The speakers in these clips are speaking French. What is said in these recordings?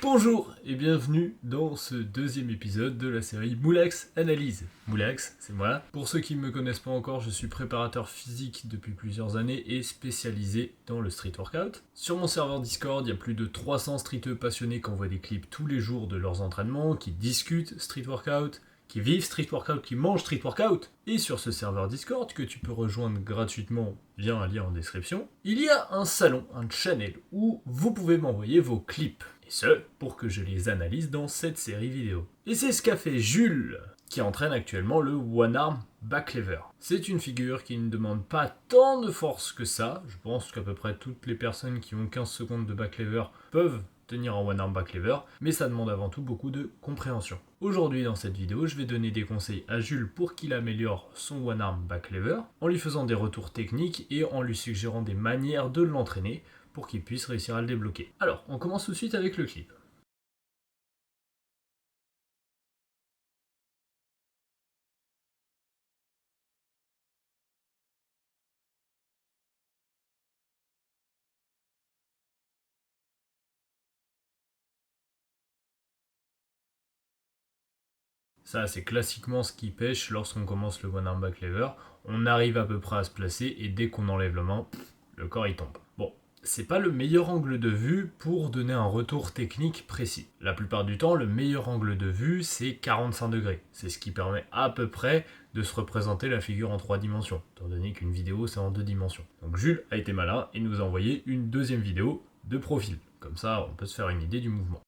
Bonjour et bienvenue dans ce deuxième épisode de la série Moulax Analyse. Moulax, c'est moi. Pour ceux qui ne me connaissent pas encore, je suis préparateur physique depuis plusieurs années et spécialisé dans le street workout. Sur mon serveur Discord, il y a plus de 300 streeteux passionnés qui envoient des clips tous les jours de leurs entraînements, qui discutent street workout, qui vivent street workout, qui mangent street workout. Et sur ce serveur Discord, que tu peux rejoindre gratuitement via un lien en description, il y a un salon, un channel, où vous pouvez m'envoyer vos clips. Et ce, pour que je les analyse dans cette série vidéo. Et c'est ce qu'a fait Jules, qui entraîne actuellement le One Arm Back Lever. C'est une figure qui ne demande pas tant de force que ça. Je pense qu'à peu près toutes les personnes qui ont 15 secondes de back lever peuvent tenir un One Arm Back Lever, mais ça demande avant tout beaucoup de compréhension. Aujourd'hui dans cette vidéo, je vais donner des conseils à Jules pour qu'il améliore son One Arm Back Lever, en lui faisant des retours techniques et en lui suggérant des manières de l'entraîner pour qu'il puisse réussir à le débloquer. Alors, on commence tout de suite avec le clip. Ça, c'est classiquement ce qui pêche lorsqu'on commence le One Arm Back Lever. On arrive à peu près à se placer et dès qu'on enlève la main, le corps il tombe. Bon, c'est pas le meilleur angle de vue pour donner un retour technique précis. La plupart du temps, le meilleur angle de vue, c'est 45 degrés. C'est ce qui permet à peu près de se représenter la figure en 3 dimensions, étant donné qu'une vidéo, c'est en 2 dimensions. Donc Jules a été malin et nous a envoyé une deuxième vidéo de profil. Comme ça, on peut se faire une idée du mouvement.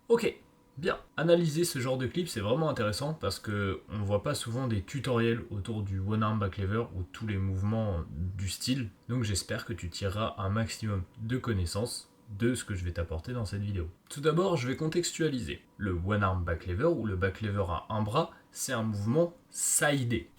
Ok, bien. Analyser ce genre de clip, c'est vraiment intéressant parce que on ne voit pas souvent des tutoriels autour du One Arm Back Lever ou tous les mouvements du style. Donc j'espère que tu tireras un maximum de connaissances de ce que je vais t'apporter dans cette vidéo. Tout d'abord, je vais contextualiser. Le One Arm Back Lever ou le Back Lever à un bras, c'est un mouvement sidé.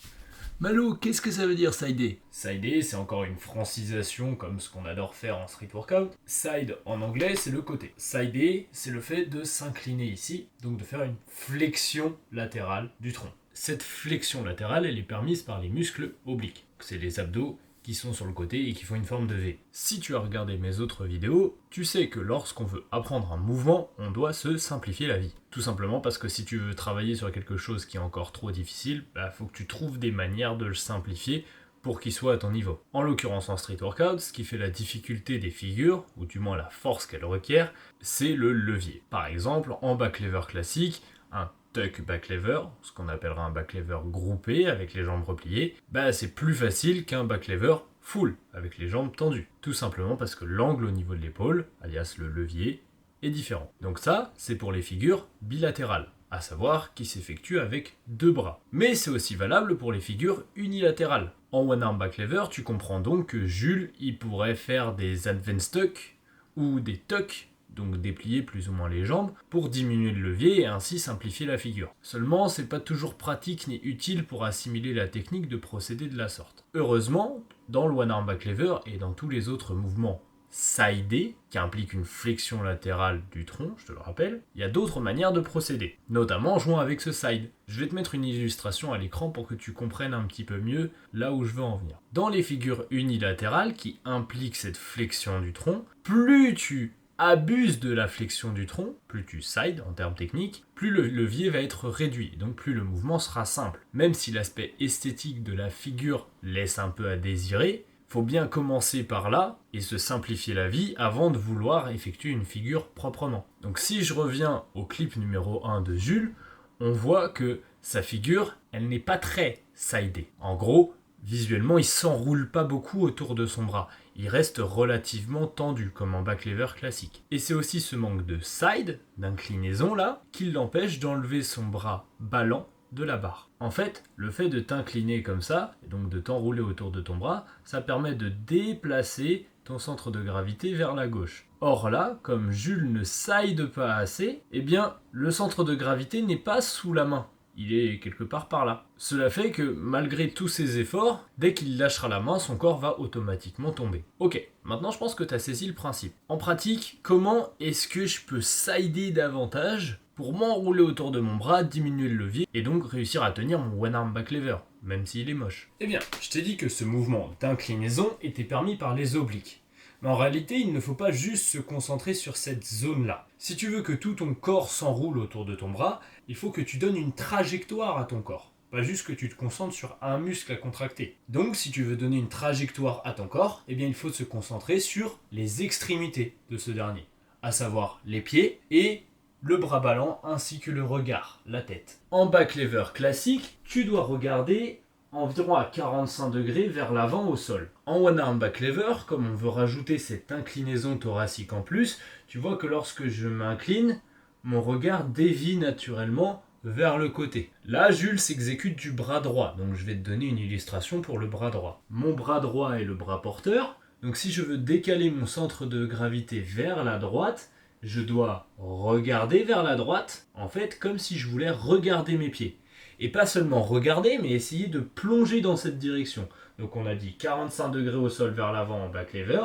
Malo, qu'est-ce que ça veut dire sidé? Sidé, c'est encore une francisation comme ce qu'on adore faire en street workout. Side en anglais, c'est le côté. Sidé, c'est le fait de s'incliner ici, donc de faire une flexion latérale du tronc. Cette flexion latérale, elle est permise par les muscles obliques. C'est les abdos qui sont sur le côté et qui font une forme de V. Si tu as regardé mes autres vidéos, tu sais que lorsqu'on veut apprendre un mouvement, on doit se simplifier la vie. Tout simplement parce que si tu veux travailler sur quelque chose qui est encore trop difficile, faut que tu trouves des manières de le simplifier pour qu'il soit à ton niveau. En l'occurrence en street workout, ce qui fait la difficulté des figures, ou du moins la force qu'elles requièrent, c'est le levier. Par exemple, en back lever classique, un tuck back lever, ce qu'on appellera un back lever groupé avec les jambes repliées, c'est plus facile qu'un back lever full avec les jambes tendues. Tout simplement parce que l'angle au niveau de l'épaule, alias le levier, est différent. Donc ça, c'est pour les figures bilatérales, à savoir qui s'effectuent avec deux bras. Mais c'est aussi valable pour les figures unilatérales. En One Arm Back Lever, tu comprends donc que Jules, il pourrait faire des advanced tuck ou des tuck, donc déplier plus ou moins les jambes, pour diminuer le levier et ainsi simplifier la figure. Seulement, c'est pas toujours pratique ni utile pour assimiler la technique de procéder de la sorte. Heureusement, dans le One Arm Back Lever et dans tous les autres mouvements sidé, qui implique une flexion latérale du tronc, je te le rappelle, il y a d'autres manières de procéder, notamment en jouant avec ce side. Je vais te mettre une illustration à l'écran pour que tu comprennes un petit peu mieux là où je veux en venir. Dans les figures unilatérales qui impliquent cette flexion du tronc, plus tu abuses de la flexion du tronc, plus tu side en termes techniques, plus le levier va être réduit, donc plus le mouvement sera simple. Même si l'aspect esthétique de la figure laisse un peu à désirer, faut bien commencer par là et se simplifier la vie avant de vouloir effectuer une figure proprement. Donc si je reviens au clip numéro 1 de Jules, on voit que sa figure, elle n'est pas très sidée. En gros, visuellement, il s'enroule pas beaucoup autour de son bras. Il reste relativement tendu, comme en back lever classique. Et c'est aussi ce manque de side, d'inclinaison là, qui l'empêche d'enlever son bras ballant de la barre. En fait, le fait de t'incliner comme ça, et donc de t'enrouler autour de ton bras, ça permet de déplacer ton centre de gravité vers la gauche. Or là, comme Jules ne side pas assez, eh bien, le centre de gravité n'est pas sous la main. Il est quelque part par là. Cela fait que malgré tous ses efforts, dès qu'il lâchera la main, son corps va automatiquement tomber. Ok, maintenant je pense que tu as saisi le principe. En pratique, comment est-ce que je peux sider davantage pour m'enrouler autour de mon bras, diminuer le levier et donc réussir à tenir mon one arm back lever, même s'il est moche. Eh bien, je t'ai dit que ce mouvement d'inclinaison était permis par les obliques. Mais en réalité, il ne faut pas juste se concentrer sur cette zone-là. Si tu veux que tout ton corps s'enroule autour de ton bras, il faut que tu donnes une trajectoire à ton corps. Pas juste que tu te concentres sur un muscle à contracter. Donc si tu veux donner une trajectoire à ton corps, eh bien il faut se concentrer sur les extrémités de ce dernier, à savoir les pieds et le bras ballant ainsi que le regard, la tête. En back lever classique, tu dois regarder environ à 45 degrés vers l'avant au sol. En one arm back lever, comme on veut rajouter cette inclinaison thoracique en plus, tu vois que lorsque je m'incline, mon regard dévie naturellement vers le côté. Là, Jules s'exécute du bras droit, donc je vais te donner une illustration pour le bras droit. Mon bras droit est le bras porteur, donc si je veux décaler mon centre de gravité vers la droite, je dois regarder vers la droite, en fait comme si je voulais regarder mes pieds. Et pas seulement regarder, mais essayer de plonger dans cette direction. Donc on a dit 45 degrés au sol vers l'avant en back lever,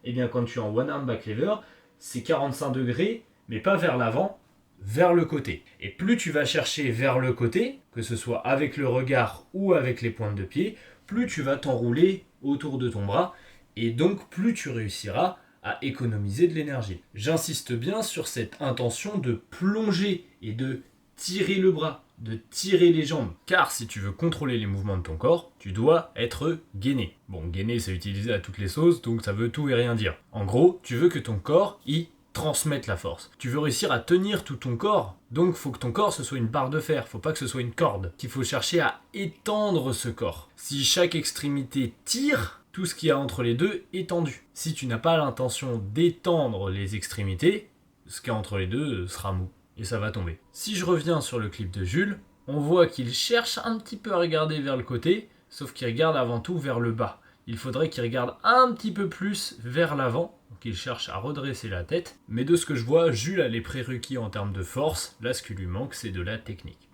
et bien quand tu es en one arm back lever, c'est 45 degrés, mais pas vers l'avant, vers le côté. Et plus tu vas chercher vers le côté, que ce soit avec le regard ou avec les pointes de pied, plus tu vas t'enrouler autour de ton bras, et donc plus tu réussiras à économiser de l'énergie. J'insiste bien sur cette intention de plonger et de tirer le bras, de tirer les jambes. Car si tu veux contrôler les mouvements de ton corps, tu dois être gainé. Bon, gainé c'est utilisé à toutes les sauces, donc ça veut tout et rien dire. En gros, tu veux que ton corps y transmettre la force. Tu veux réussir à tenir tout ton corps, donc faut que ton corps ce soit une barre de fer, faut pas que ce soit une corde. Il faut chercher à étendre ce corps. Si chaque extrémité tire, tout ce qu'il y a entre les deux est tendu. Si tu n'as pas l'intention d'étendre les extrémités, ce qu'il y a entre les deux sera mou et ça va tomber. Si je reviens sur le clip de Jules, on voit qu'il cherche un petit peu à regarder vers le côté, sauf qu'il regarde avant tout vers le bas. Il faudrait qu'il regarde un petit peu plus vers l'avant, donc il cherche à redresser la tête. Mais de ce que je vois, Jules a les prérequis en termes de force, là ce qui lui manque c'est de la technique.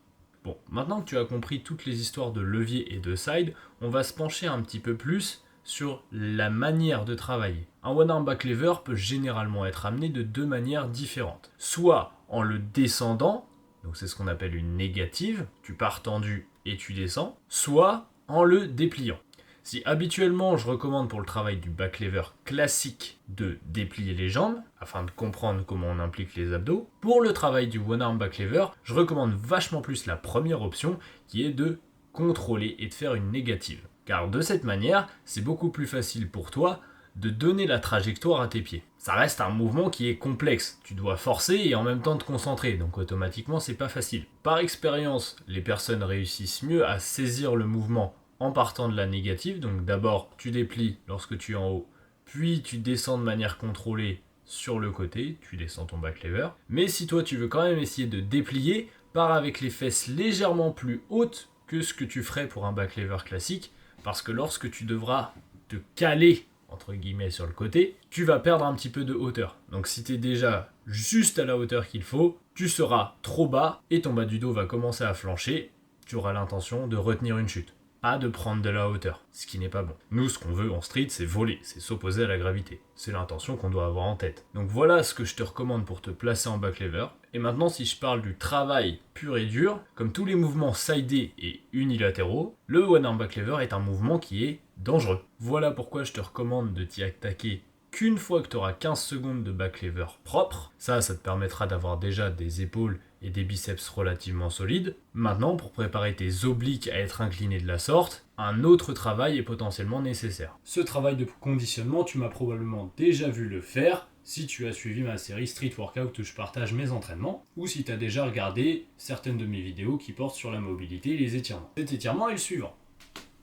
Bon, maintenant que tu as compris toutes les histoires de levier et de side, on va se pencher un petit peu plus sur la manière de travailler. Un one arm back lever peut généralement être amené de deux manières différentes. Soit en le descendant, donc c'est ce qu'on appelle une négative, tu pars tendu et tu descends, soit en le dépliant. Si habituellement je recommande pour le travail du back lever classique de déplier les jambes, afin de comprendre comment on implique les abdos, pour le travail du one arm back lever, je recommande vachement plus la première option qui est de contrôler et de faire une négative. Car de cette manière, c'est beaucoup plus facile pour toi de donner la trajectoire à tes pieds. Ça reste un mouvement qui est complexe, tu dois forcer et en même temps te concentrer, donc automatiquement c'est pas facile. Par expérience, les personnes réussissent mieux à saisir le mouvement en partant de la négative, donc d'abord tu déplies lorsque tu es en haut, puis tu descends de manière contrôlée sur le côté, tu descends ton back lever. Mais si toi tu veux quand même essayer de déplier, pars avec les fesses légèrement plus hautes que ce que tu ferais pour un back lever classique, parce que lorsque tu devras te caler entre guillemets sur le côté, tu vas perdre un petit peu de hauteur. Donc si tu es déjà juste à la hauteur qu'il faut, tu seras trop bas et ton bas du dos va commencer à flancher, tu auras l'intention de retenir une chute, pas de prendre de la hauteur, ce qui n'est pas bon. Nous, ce qu'on veut en street, c'est voler, c'est s'opposer à la gravité. C'est l'intention qu'on doit avoir en tête. Donc voilà ce que je te recommande pour te placer en back lever. Et maintenant, si je parle du travail pur et dur, comme tous les mouvements sidés et unilatéraux, le one arm back lever est un mouvement qui est dangereux. Voilà pourquoi je te recommande de t'y attaquer qu'une fois que tu auras 15 secondes de back lever propre. Ça te permettra d'avoir déjà des épaules et des biceps relativement solides. Maintenant, pour préparer tes obliques à être inclinés de la sorte, un autre travail est potentiellement nécessaire. Ce travail de conditionnement, tu m'as probablement déjà vu le faire si tu as suivi ma série Street Workout où je partage mes entraînements, ou si tu as déjà regardé certaines de mes vidéos qui portent sur la mobilité et les étirements. Cet étirement est le suivant.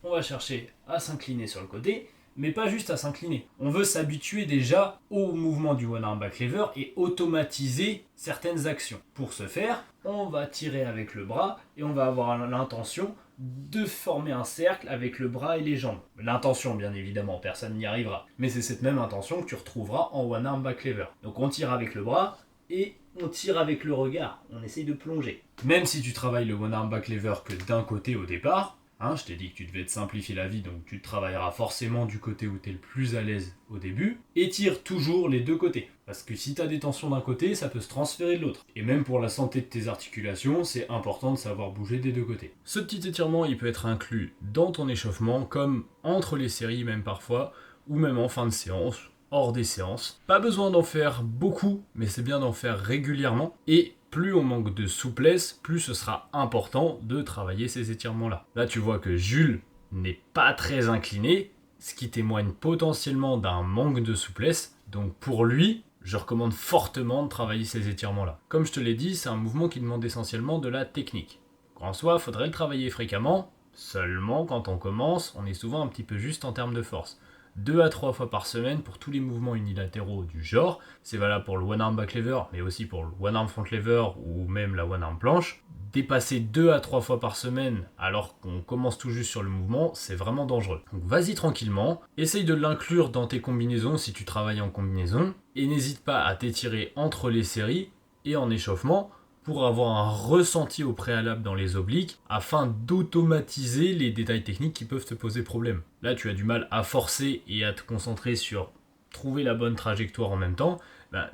On va chercher à s'incliner sur le côté, mais pas juste à s'incliner. On veut s'habituer déjà au mouvement du one arm back lever et automatiser certaines actions. Pour ce faire, on va tirer avec le bras et on va avoir l'intention de former un cercle avec le bras et les jambes. L'intention, bien évidemment, personne n'y arrivera. Mais c'est cette même intention que tu retrouveras en one arm back lever. Donc on tire avec le bras et on tire avec le regard. On essaye de plonger. Même si tu travailles le one arm back lever que d'un côté au départ, Hein, je t'ai dit que tu devais te simplifier la vie, donc tu travailleras forcément du côté où tu es le plus à l'aise au début. Étire toujours les deux côtés. Parce que si tu as des tensions d'un côté, ça peut se transférer de l'autre. Et même pour la santé de tes articulations, c'est important de savoir bouger des deux côtés. Ce petit étirement, il peut être inclus dans ton échauffement, comme entre les séries même parfois, ou même en fin de séance, hors des séances. Pas besoin d'en faire beaucoup, mais c'est bien d'en faire régulièrement. Et plus on manque de souplesse, plus ce sera important de travailler ces étirements-là. Là, tu vois que Jules n'est pas très incliné, ce qui témoigne potentiellement d'un manque de souplesse. Donc pour lui, je recommande fortement de travailler ces étirements-là. Comme je te l'ai dit, c'est un mouvement qui demande essentiellement de la technique. En soi, il faudrait le travailler fréquemment, seulement quand on commence, on est souvent un petit peu juste en termes de force. 2 à 3 fois par semaine pour tous les mouvements unilatéraux du genre. C'est valable pour le one arm back lever, mais aussi pour le one arm front lever ou même la one arm planche. Dépasser 2 à 3 fois par semaine alors qu'on commence tout juste sur le mouvement, c'est vraiment dangereux. Donc vas-y tranquillement, essaye de l'inclure dans tes combinaisons si tu travailles en combinaison, et n'hésite pas à t'étirer entre les séries et en échauffement pour avoir un ressenti au préalable dans les obliques afin d'automatiser les détails techniques qui peuvent te poser problème. Là, tu as du mal à forcer et à te concentrer sur trouver la bonne trajectoire en même temps.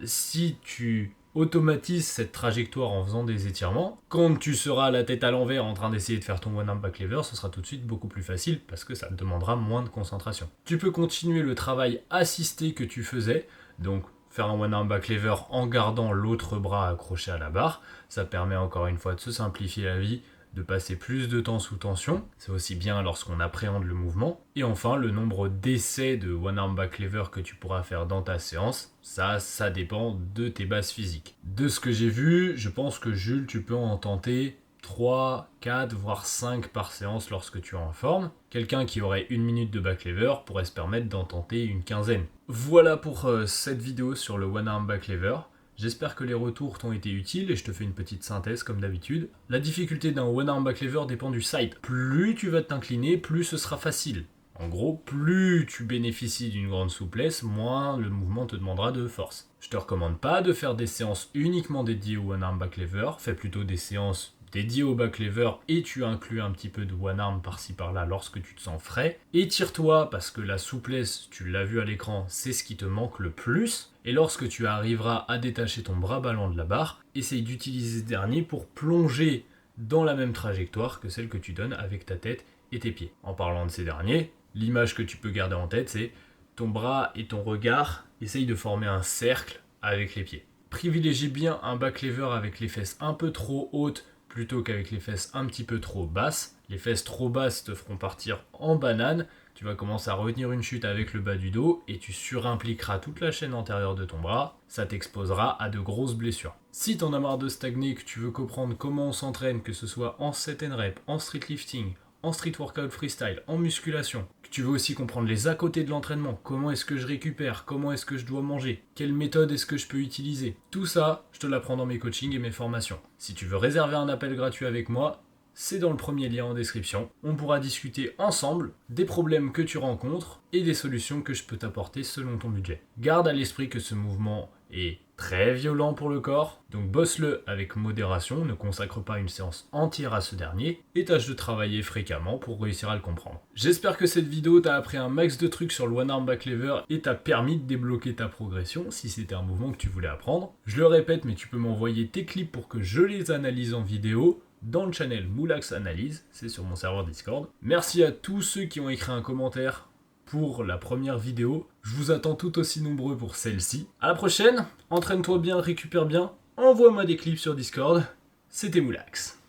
Si tu automatises cette trajectoire en faisant des étirements, quand tu seras la tête à l'envers en train d'essayer de faire ton one arm back lever, ce sera tout de suite beaucoup plus facile parce que ça te demandera moins de concentration. Tu peux continuer le travail assisté que tu faisais, donc faire un one arm back lever en gardant l'autre bras accroché à la barre. Ça permet encore une fois de se simplifier la vie, de passer plus de temps sous tension. C'est aussi bien lorsqu'on appréhende le mouvement. Et enfin, le nombre d'essais de one arm back lever que tu pourras faire dans ta séance, ça dépend de tes bases physiques. De ce que j'ai vu, je pense que Jules, tu peux en tenter 3, 4, voire 5 par séance lorsque tu es en forme. Quelqu'un qui aurait 1 minute de back lever pourrait se permettre d'en tenter une quinzaine. Voilà pour cette vidéo sur le one arm back lever. J'espère que les retours t'ont été utiles et je te fais une petite synthèse comme d'habitude. La difficulté d'un one arm back lever dépend du side. Plus tu vas t'incliner, plus ce sera facile. En gros, plus tu bénéficies d'une grande souplesse, moins le mouvement te demandera de force. Je te recommande pas de faire des séances uniquement dédiées au one arm back lever, fais plutôt des séances dédié au back lever et tu inclus un petit peu de one arm par-ci par-là lorsque tu te sens frais. Étire-toi parce que la souplesse, tu l'as vu à l'écran, c'est ce qui te manque le plus. Et lorsque tu arriveras à détacher ton bras ballant de la barre, essaye d'utiliser ce dernier pour plonger dans la même trajectoire que celle que tu donnes avec ta tête et tes pieds. En parlant de ces derniers, l'image que tu peux garder en tête, c'est ton bras et ton regard essayent de former un cercle avec les pieds. Privilégie bien un back lever avec les fesses un peu trop hautes plutôt qu'avec les fesses un petit peu trop basses. Les fesses trop basses te feront partir en banane, tu vas commencer à retenir une chute avec le bas du dos et tu surimpliqueras toute la chaîne antérieure de ton bras, ça t'exposera à de grosses blessures. Si t'en as marre de stagner, que tu veux comprendre comment on s'entraîne, que ce soit en set and rep, en street lifting, en street workout freestyle, en musculation, que tu veux aussi comprendre les à côté de l'entraînement, comment est-ce que je récupère, comment est-ce que je dois manger, quelle méthode est-ce que je peux utiliser, tout ça, je te l'apprends dans mes coachings et mes formations. Si tu veux réserver un appel gratuit avec moi, c'est dans le premier lien en description. On pourra discuter ensemble des problèmes que tu rencontres et des solutions que je peux t'apporter selon ton budget. Garde à l'esprit que ce mouvement est très violent pour le corps, donc bosse-le avec modération, ne consacre pas une séance entière à ce dernier, et tâche de travailler fréquemment pour réussir à le comprendre. J'espère que cette vidéo t'a appris un max de trucs sur le one arm back lever et t'a permis de débloquer ta progression si c'était un mouvement que tu voulais apprendre. Je le répète, mais tu peux m'envoyer tes clips pour que je les analyse en vidéo dans le channel Moulax Analyse, c'est sur mon serveur Discord. Merci à tous ceux qui ont écrit un commentaire pour la première vidéo. Je vous attends tout aussi nombreux pour celle-ci. À la prochaine, entraîne-toi bien, récupère bien, envoie-moi des clips sur Discord. C'était Moulax.